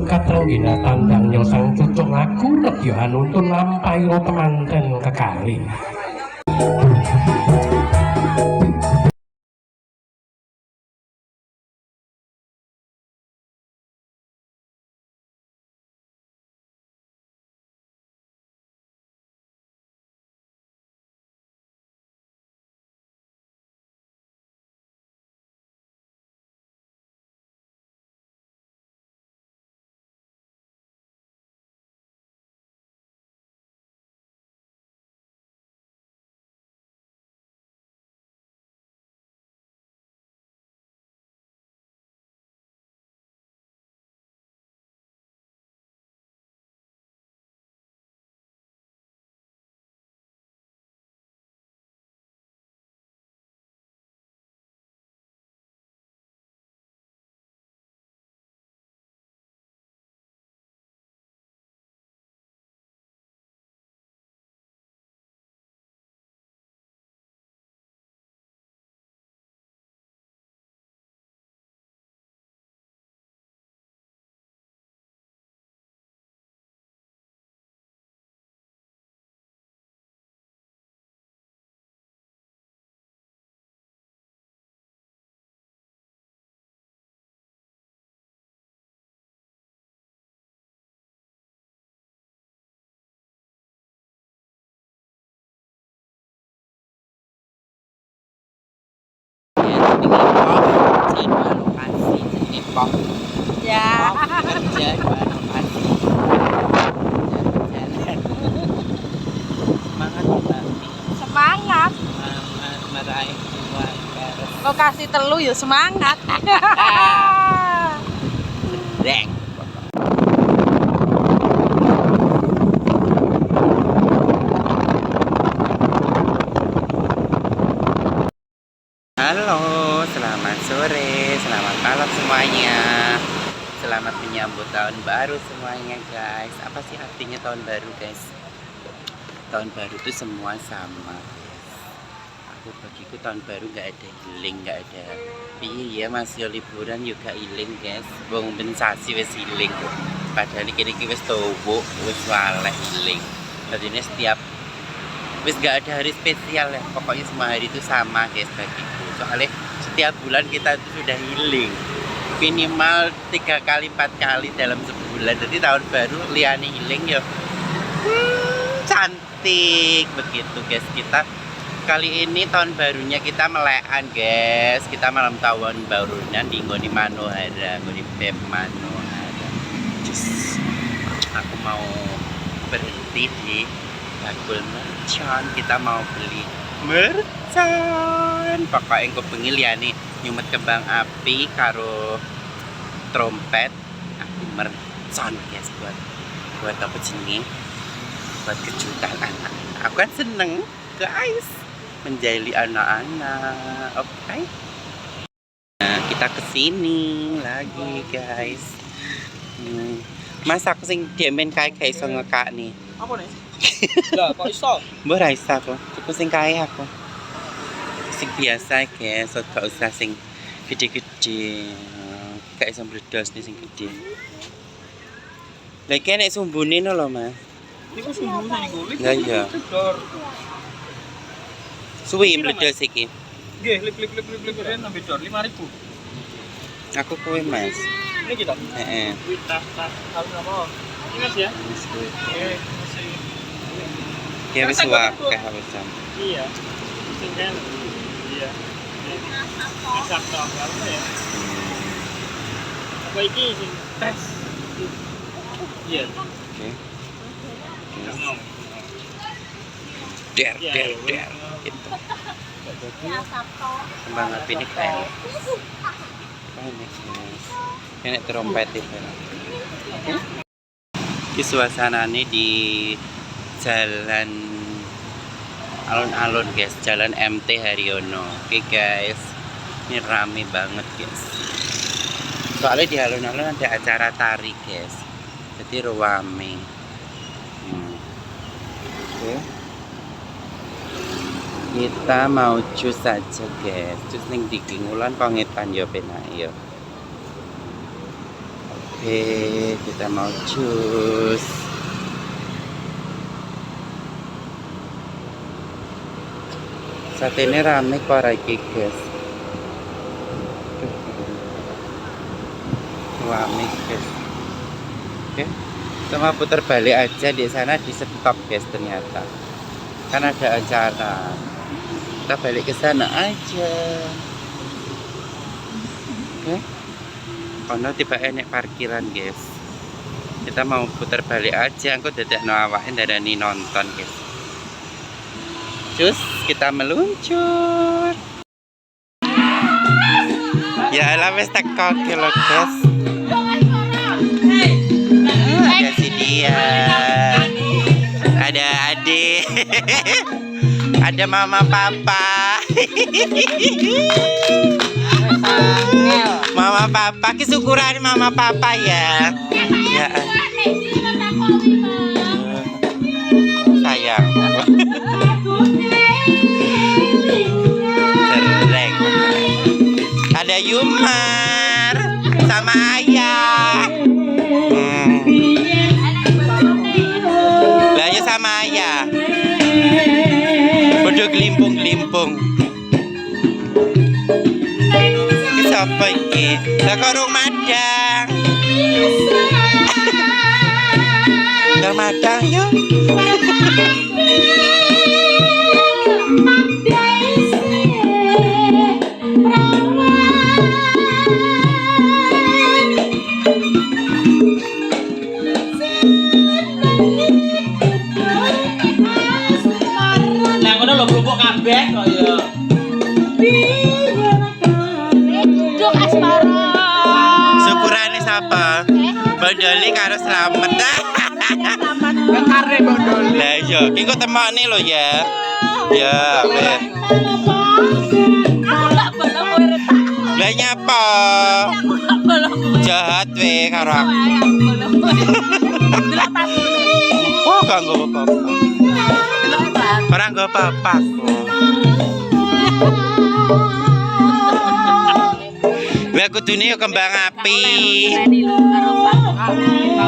Katrowina tandang nyosang cucuk aku lebih nuntun lampai lo penganten kekali. Ya. Kerja dua lokasi. Jalan-jalan. Semangat kita. Semangat. Semangat meraih tujuan beres. Lokasi telu ya semangat. Deng. Halo, selamat sore, selamat malam semuanya. Selamat menyambut tahun baru semuanya guys. Apa sih artinya tahun baru guys? Tahun baru itu semua sama guys. Bagiku tahun baru nggak ada healing, nggak ada iya masih liburan juga healing guys. Wong ben sasi wis healing. Padahal iki wis tuwuk, wis waleh healing. Jadi ini setiap wis gak ada hari spesial ya, pokoknya semua hari itu sama guys bagiku. Soalnya setiap bulan kita itu sudah healing minimal 3 kali 4 kali dalam sebulan. Jadi tahun baru liani healing ya cantik begitu guys. Kita kali ini tahun barunya kita melekan guys. Kita malam tahun barunya di Ngoni Manohara, Ngoni Bem Manohara. aku mau berhenti di Bakul Mercon. Kita mau beli mercon. Pokoknya aku pengen lihat nih nyumet kembang api karo trompet. Aku mercon guys buat apa jenenge? Buat kejutan anak. Aku kan seneng guys menjahili anak-anak. Oke. Nah, kita kesini lagi guys. Mas aku sing demen kae iso ngekak nih. Apa nih? Lah kok iso? Mbok ra iso aku. Cukup sing kae aku. Sing biasa guys, gak usah sing gede-gede. Gak iso meledos nih sing gede. Lah iki nek sumbune no lho, Mas. Niku sumbu niku. Lah iya. Suwi meledos iki. Nggih, lip nang bedor 5.000. Aku kowe, Mas. Ini kita. Heeh. Wih, tas. Tahu apa? Ingat ya? Oke, masih. Ya wis wakeh wis. Iya. Sing kan. Iya. Masak toh, apa ya? Apa iki sing tes? Iya. Oke. Ngomong. Der. Gitu. Kembang api ini kayak ini trompet itu. Ini suasananya di jalan alun-alun guys, jalan MT Haryono. Oke guys, ini rame banget guys. Soalnya di alun-alun ada acara tari guys, jadi rame. Oke. Kita mau jus saja guys, jus ning di Kingulan Pangetan ya penak ya. Oke, kita mau jus. Saat ini rame kok iki guys. Rame guys. Oke, sama putar balik aja di sana di stop guys ternyata. Kan ada acara. Kita balik ke sana aja. Oke. Ono tiba enek parkiran guys. Kita mau putar balik aja. Aku dadakno awake ndarani nonton guys. Cus, kita meluncur. Ya lah wis teko lho guys. Ada si dia. Ada adik. Ada mama papa. Mama papa, kesyukuran mama papa ya. Ya. Sayang. Sereng. Ada Yumar sama ayah. Lah ya sama ayah. Bodoh gelimpung-gelimpung. Ini siapa ini? Lah kok Rung Madang. Rung Madang yuk. Syukurane sapa? Bondoli karo Slamet. Kare bondol. Lah iya, ki kok temokne lho ya. Ya, weh. Aku gak boleh kowe retak. Lah nyapa? Aku gak boleh kowe. Jahat weh karo aku. Aku boleh kowe. Delok tasmu. Oh, gak nggo apa-apa. Delok tas. Ora nggo apa-apa kok. Lah kudune yo kembang api. Tadi lu karo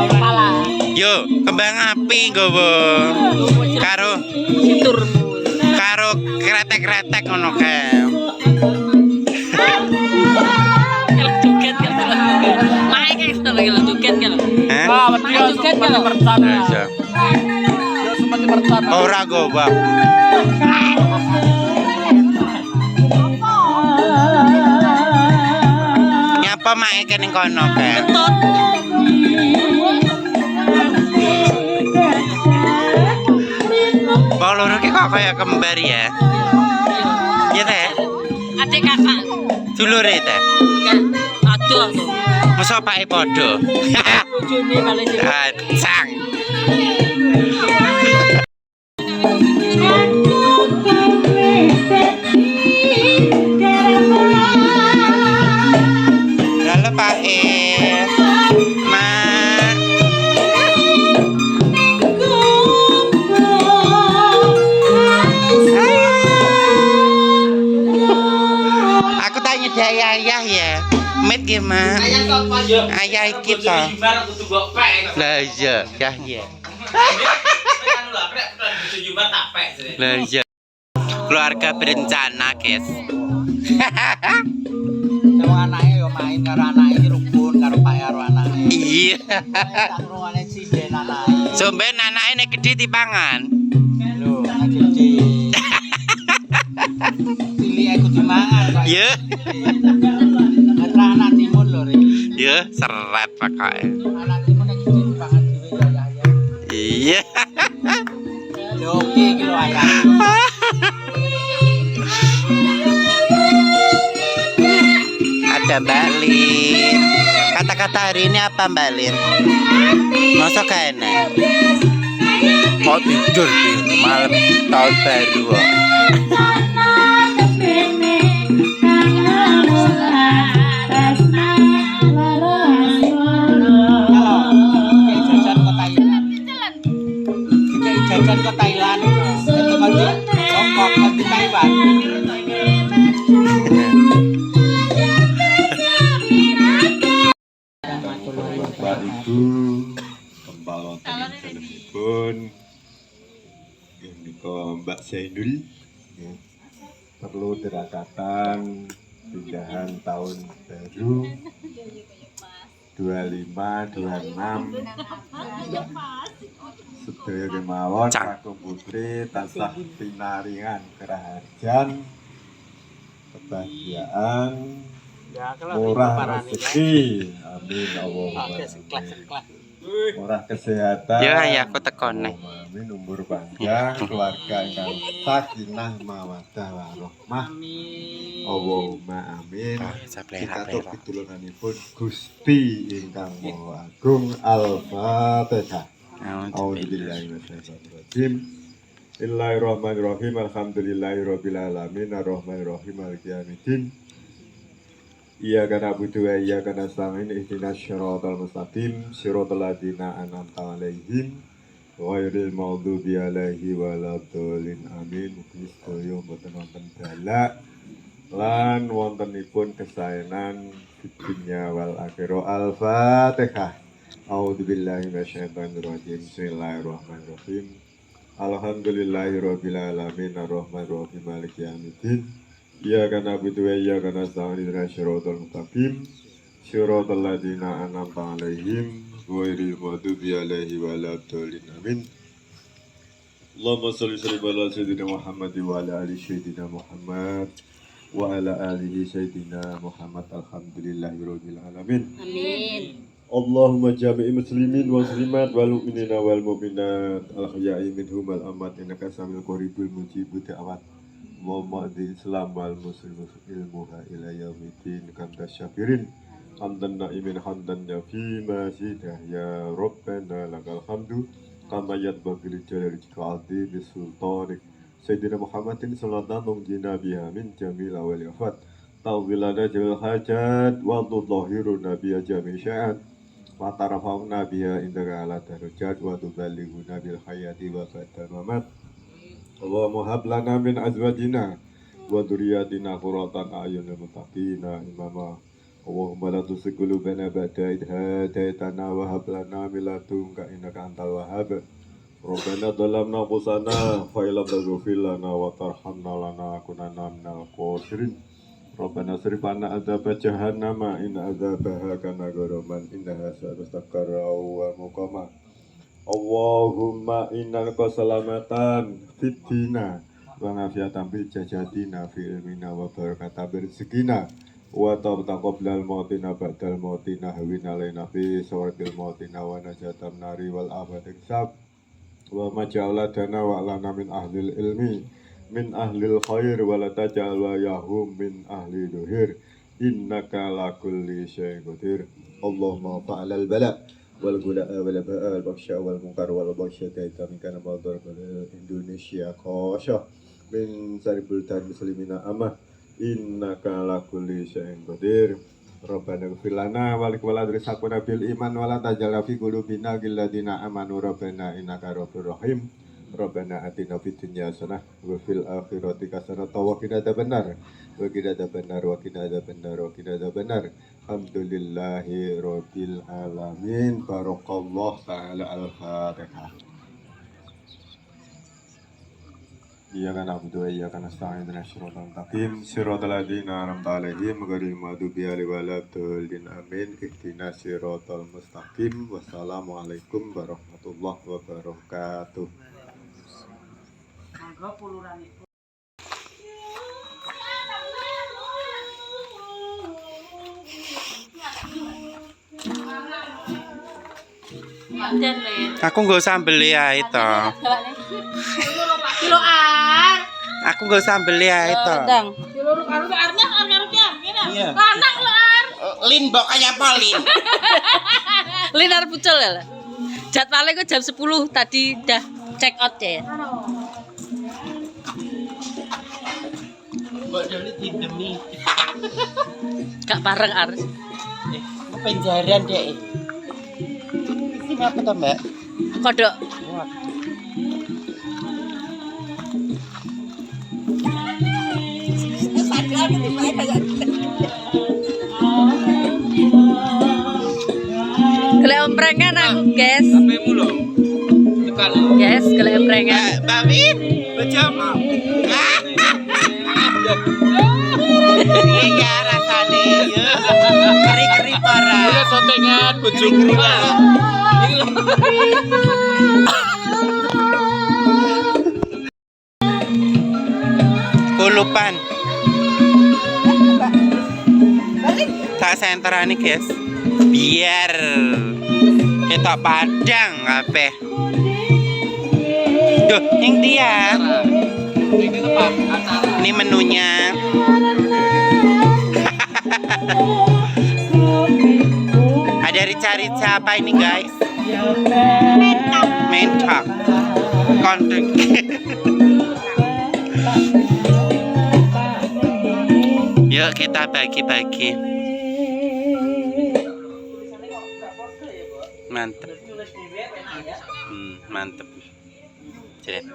kepala. Yo, kembang api nggowo. Karo Siturmu. karo kretek-kretek ngono kae. Kalau joget kan delok. Mae kayak kalau joget kan. Hah? Ah, betul ya, Joget sempat kan. percana. Iya. Ya sempat percana. Ora gowo. Nyapa mae kene kono kae. Tot. loro ki kok kayak kembar ya. Iya teh. Adik kakak. Dulure teh. Enggak. Aduh aku. Masa pake padha. Bojone kali sing. Sang. Halo Pak E. Ma. Aku tanya dari ayah ya. Met gimana? Ayah sapa yo? Ayah kita. Jumbar kudu mbok pek. Lah iya, ya iya. Anu lho, prek kudu jumbar tak pek. Lah iya. Keluarga berencana, guys. Wong anake yo main karo anake rukun karo Pak karo anake. Iya. Tak rungane sinden anake. Somben anake nek gedhe dipangan. Lho, nek gede. Cilik aku dimangan kok. Ya, Atra anak timun lho Ri. ya seret pokoke. Anak timun nek gede dipangan dhewe ya ya. Iya. Lho oke iki lho ayah. Ada Mbak Lin. Kata-kata hari ini apa Mbak Lin? Masa gak enak? Mau tidur di malam tahun baru kok. Jajan ke Thailand. Itu kan di Hongkong kan di Taiwan. Bapak Ibu, kembali wonten salebipun menika Mbak Zainul ya. Perlu tirakatan pindahan tahun baru 25 26 sedaya kemawon kakung putri tansah pinaringan keraharjan kebahagiaan murah rezeki amin Allahumma murah kesehatan Ya, ya aku tekone. amin umur panjang keluarga ingkang sakinah mawaddah warahmah Allahumma amin kita tutup pitulunganipun Gusti ingkang Maha Agung Al-Fatihah. A'udzubillahi minasyaitonir rajim. Bismillahirrahmanirrahim. Alhamdulillahirabbil alamin arrahmanirrahim maliki yaumiddin. Iyyaka na'budu wa iyyaka nasta'in ihdinas siratal mustaqim siratal ladzina an'amta 'alaihim ghairil maghdubi 'alaihim waladdallin amin. Mugi sedaya boten wonten dalak lan wontenipun kesaenan fid dunya wal akhirah. Al-Fatihah. A'udzubillahi minasyaitonir rajim. Bismillahirrahmanirrahim. Alhamdulillahirabbil alamin arrahmanirrahim maliki yaumiddin. Iyyaka na'budu wa iyyaka nasta'in ihdinas siratal mustaqim siratal ladzina an'amta 'alaihim ghairil maghdubi 'alaihim waladdallin amin. Allahumma shalli ala sayyidina Muhammad wa ala ali sayyidina Muhammad wa ala alihi sayyidina Muhammad alhamdulillahirabbil alamin. Amin. Allahumma jami'i muslimin wa muslimat wal mu'minina wal mu'minat al-ahya'i minhum wal amwat innaka samil qaribul mujibud da'awat. Allahumma adzil Islam wal muslimin ilmuha ila yaumiddin kanta syakirin hamdan na'imin hamdan yafi masjidah ya Rabbana lakal hamdu kama yadbagil jalali jika bisultanik Sayyidina Muhammadin sallallahu jina biha min jamil awal yafat tawilana jawil hajat wa tudahiru nabiya jamil sya'at wa tarafawna biha indaka ala darujat wa tuballighuna bil hayati wa ba'da mamat. Allahumma hab lana min azwajina wa dzurriyyatina qurratan a'yunil muttaqina imama. Allahumma la tuzigh qulubana ba'da idh hadaitana wa hab lana min ladunka innaka antal wahhab. Rabbana dhalamna anfusana fa illam taghfir lana wa tarhamna lanakunanna minal khasirin. Rabbana srif 'anna adzaba jahannama in adzabaha kana gharaman innaha sa'at mustaqarra wa muqama. Allahumma inna keselamatan fitina wa ngafiatan bil jajatina fi ilmina wa barakata berzikina wa taqabbal mautina ba'dal mautina hawin alaina fi sawatil mautina wa najatam nari wal abad hisab wa maja'aladana wa lana min ahlil ilmi min ahlil khair wa la taj'al wa yahum min ahli duhir innaka la kulli syai'in qadir. Allahumma fa'alal bala wal gula'a wal ba'a wal baksha wal munkar wal baksha kaitan kana madar Indonesia khosha min saribul dan muslimina amah innaka la kulli syai'in qadir. Rabbana ighfir lana wa likulli rizqina bil iman wa la taj'al fi qulubina ghilladina amanu rabbana innaka ghafurur rahim. Rabbana atina fid dunya hasanah wa fil akhirati hasanah wa qina adzabannar wa qina adzabannar wa qina adzabannar wa qina adzabannar. Alhamdulillahi rabbil alamin. Barakallahu ta'ala al-Fatihah. Iyyaka na'budu wa iyyaka nasta'in ihdinas siratal mustaqim siratal ladzina an'amta 'alaihim ghairil maghdubi 'alaihim waladdallin amin. Ihdinas siratal mustaqim. Wassalamualaikum warahmatullahi wabarakatuh. Aku nggak sambel ya itu. Kiloan. Aku nggak sambel ya itu. Dang. Kilo arnya. Iya. Anak loan. Lin mbok kayak apa Lin? Lin arep pucul ya. Jadwalnya gue jam 10 tadi udah check out ya. Mbok dulu didemi. Gak bareng Ars. Penjarian deh. Ini apa tuh Mbak? Kodok. Gelek emprengan aku, guys. HP-mu lho. Tekan. Yes, gelek emprengan. Mbak Min, bejamu. Iya rasane. Keri-keri parah. Udah sotengan bojomu. Kulupan. Tak senterane guys. Biar kita padang kabeh. Duh, yang dia. Ini menunya. Ada rica-rica apa ini guys? Mentok. Konten. Yuk kita bagi-bagi. Mantep. Mantep. Jret.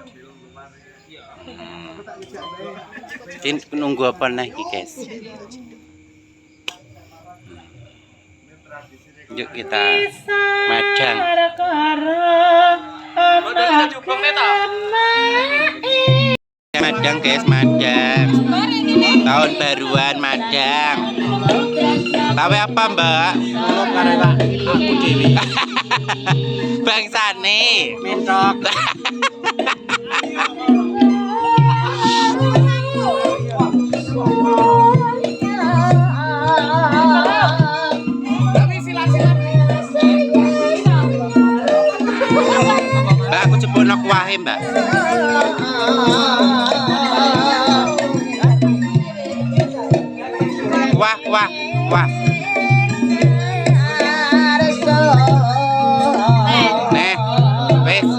Tin nunggu apa lagi guys? Yuk kita madang. Madang guys, madang. Tahun baruan madang. Tahu apa Mbak? Aku dewi. Bangsane. Mentok. Mbak, aku jebonok wae Mbak. Wah. Nih, wes.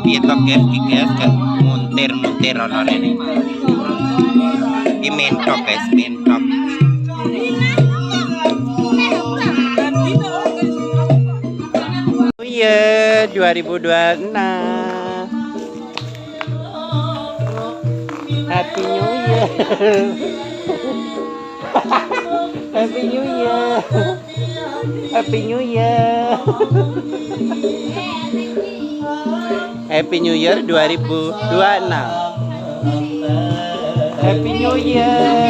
Piye to guys, muntir ono rene. Iki mentok guys, mentok. Oh iya, 2026. Happy New Year. Happy New Year. Happy New Year. Happy New Year 2026. Happy New Year.